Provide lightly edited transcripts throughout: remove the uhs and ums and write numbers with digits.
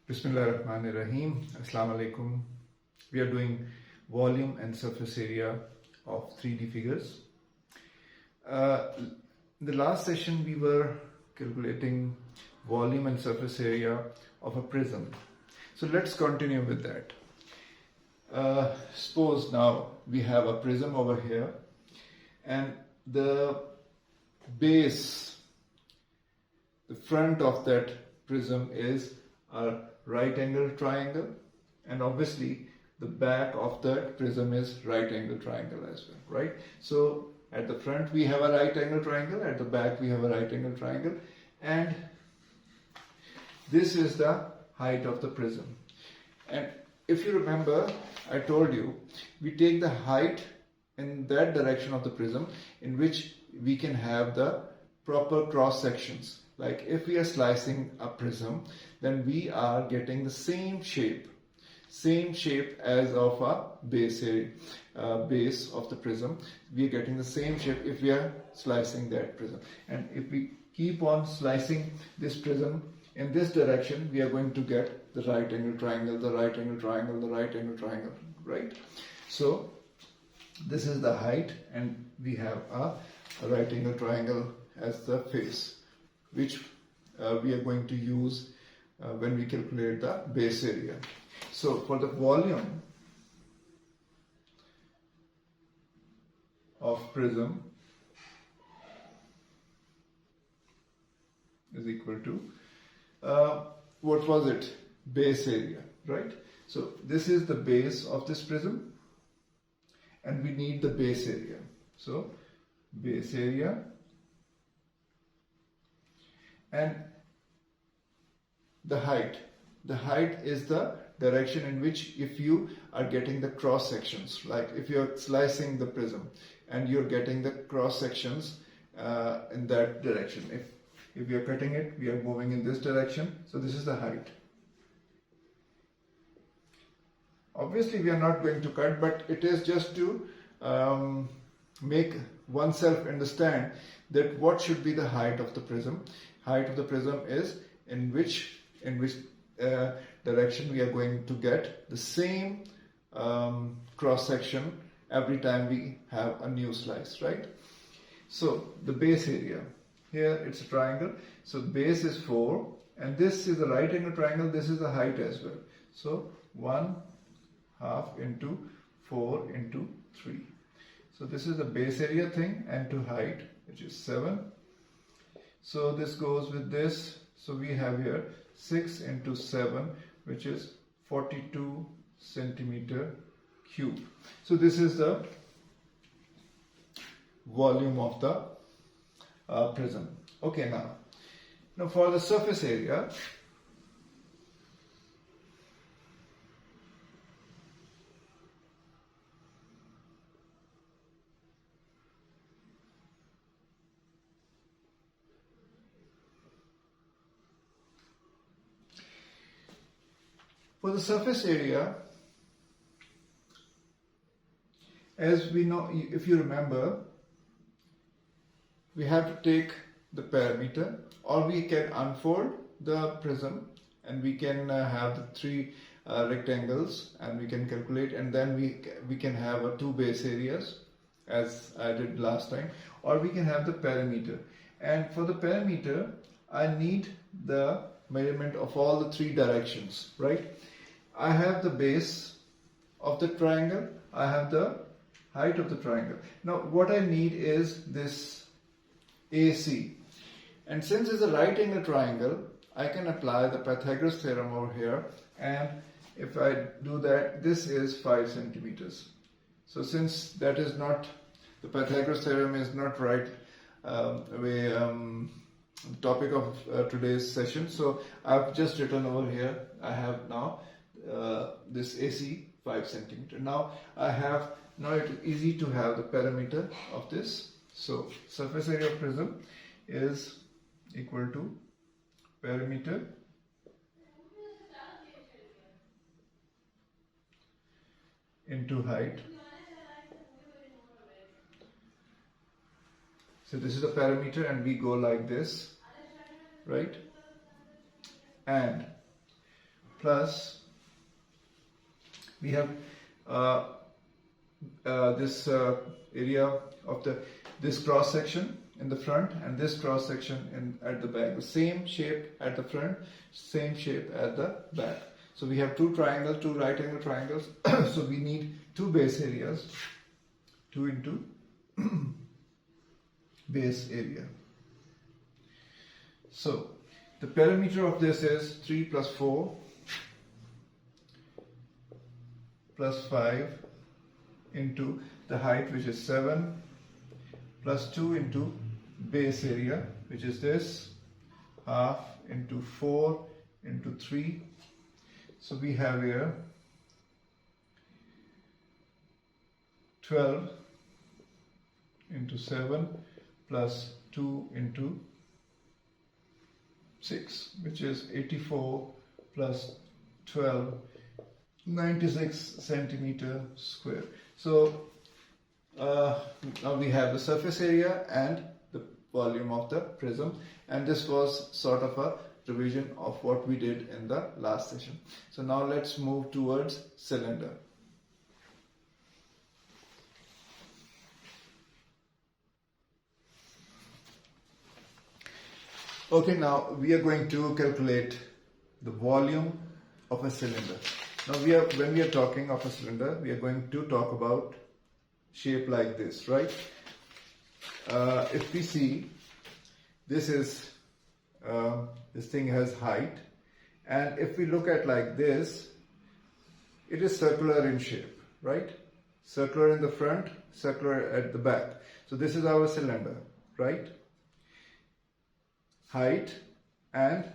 Bismillahirrahmanirrahim. Assalamu alaikum. We are doing volume and surface area of 3D figures. In the last session we were calculating volume and surface area of a prism. So let's continue with that. Suppose now we have a prism over here and the base, the front of that prism is a right angle triangle, and obviously the back of the prism is right angle triangle as well, right? So at the front we have a right angle triangle, at the back we have a right angle triangle, and this is the height of the prism. And if you remember, I told you we take the height in that direction of the prism in which we can have the proper cross sections. Like if we are slicing a prism, then we are getting the same shape as of a base area, base of the prism. We are getting the same shape if we are slicing that prism. And if we keep on slicing this prism in this direction, we are going to get the right angle triangle, the right angle triangle, the right angle triangle, right? So this is the height, and we have a right angle triangle as the face, which we are going to use when we calculate the base area. So for the volume of prism is equal to, what was it? Base area, right? So this is the base of this prism and we need the base area. So base area, and the height is the direction in which if you are getting the cross sections, like if you are slicing the prism and you're getting the cross sections in that direction. If we are cutting it, we are moving in this direction, so this is the height. Obviously we are not going to cut, but it is just to make oneself understand that what should be the height of the prism. Height of the prism is in which direction we are going to get the same cross section every time we have a new slice, right? So the base area, here it's a triangle, so base is 4 and this is a right angle triangle, this is the height as well. So 1/2 into 4 into 3. So this is the base area thing, and to height, which is 7. So this goes with this. So we have here 6 into 7, which is 42 centimeter cube. So this is the volume of the prism. Okay, now for the surface area, as we know, if you remember, we have to take the parameter, or we can unfold the prism and we can have the 3 rectangles and we can calculate, and then we can have 2 base areas as I did last time, or we can have the parameter. And for the parameter, I need the measurement of all the 3 directions, right? I have the base of the triangle, I have the height of the triangle. Now what I need is this AC, and since it's a right angle triangle, I can apply the Pythagoras theorem over here, and if I do that, this is 5 centimeters. So since that is not, the Pythagoras theorem is not right topic of today's session, so I've just written over here, I have now this AC 5 centimeter. Now it is easy to have the parameter of this. So surface area of prism is equal to parameter into height. So this is the parameter and we go like this, right? And plus we have this area of this cross section in the front and this cross section at the back. The same shape at the front, same shape at the back. So we have two triangles, two right angle triangles. So we need two base areas, 2 into base area. So the perimeter of this is 3 plus 4 plus 5 into the height, which is 7, plus 2 into base area, which is this, half into 4 into 3. So we have here 12 into 7 plus 2 into 6, which is 84 plus 12, 96 centimeter square. So now we have the surface area and the volume of the prism, and this was sort of a revision of what we did in the last session. So now let's move towards cylinder. Okay, now we are going to calculate the volume of a cylinder. Now when we are talking of a cylinder, we are going to talk about shape like this, right? If we see, this thing has height, and if we look at like this, it is circular in shape, right? Circular in the front, circular at the back. So this is our cylinder, right? Height and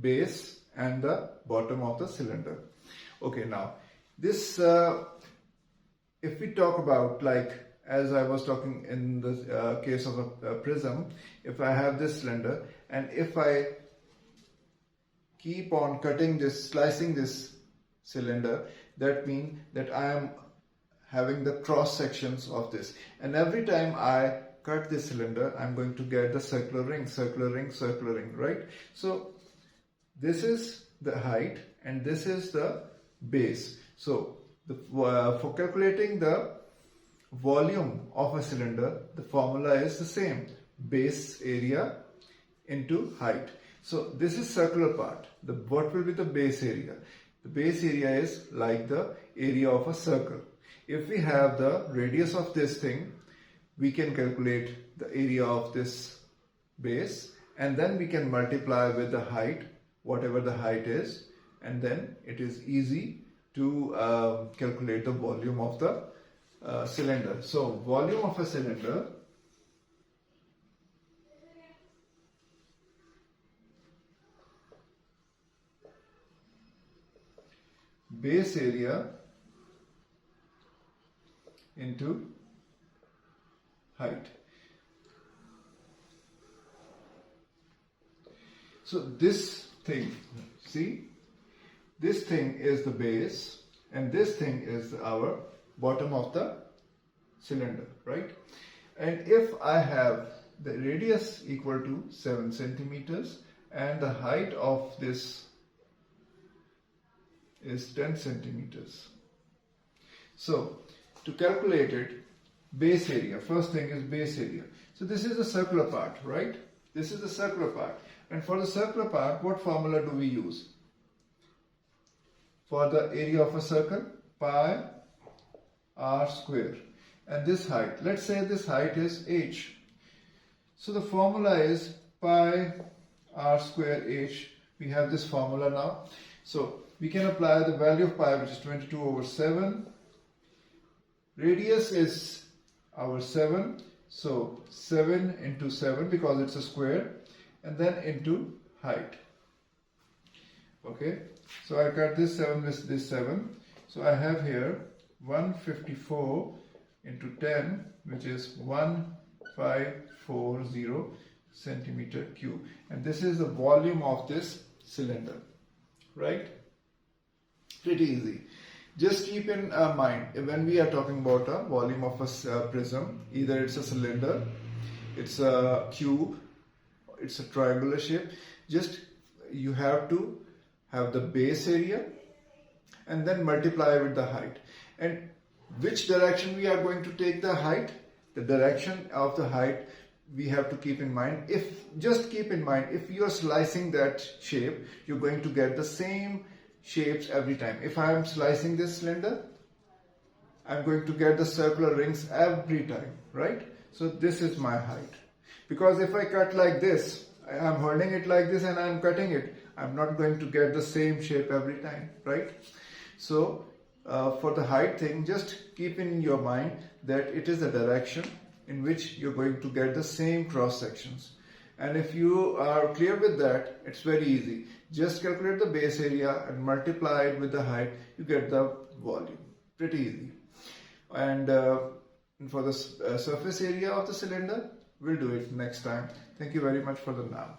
base and the bottom of the cylinder. Okay, now this if we talk about, like as I was talking in the case of a prism, if I have this cylinder and if I keep on cutting this, slicing this cylinder, that means that I am having the cross sections of this, and every time I cut this cylinder, I'm going to get the circular ring, circular ring, circular ring, right? So this is the height and this is the base. So for calculating the volume of a cylinder, the formula is the same, base area into height. So this is circular part. What will be the base area? The base area is like the area of a circle. If we have the radius of this thing, we can calculate the area of this base, and then we can multiply with the height, whatever the height is, and then it is easy to calculate the volume of the cylinder. So volume of a cylinder base area into height. So this thing, see, this thing is the base and this thing is our bottom of the cylinder, right? And if I have the radius equal to 7 centimeters and the height of this is 10 centimeters. So to calculate it, base area, first thing is base area. So this is the circular part, right? This is the circular part. And for the circular part, what formula do we use? For the area of a circle, pi r square. And this height, let's say this height is h. So the formula is pi r square h. We have this formula now. So we can apply the value of pi, which is 22 over 7. Radius is our 7. So 7 into 7 because it's a square. And then into height. Okay. So I cut this 7 with this 7. So I have here 154 into 10, which is 1540 centimeter cube. And this is the volume of this cylinder. Right? Pretty easy. Just keep in mind, when we are talking about a volume of a prism, either it's a cylinder, it's a cube, it's a triangular shape, just you have to have the base area and then multiply with the height. And which direction we are going to take the height? The direction of the height we have to keep in mind. Just keep in mind, if you are slicing that shape, you're going to get the same shapes every time. If I am slicing this cylinder, I'm going to get the circular rings every time, right? So this is my height. Because if I cut like this, I'm holding it like this and I'm cutting it, I'm not going to get the same shape every time, right? So for the height thing, just keep in your mind that it is the direction in which you're going to get the same cross sections. And if you are clear with that, it's very easy. Just calculate the base area and multiply it with the height, you get the volume. Pretty easy. And for the surface area of the cylinder, we'll do it next time. Thank you very much for the now.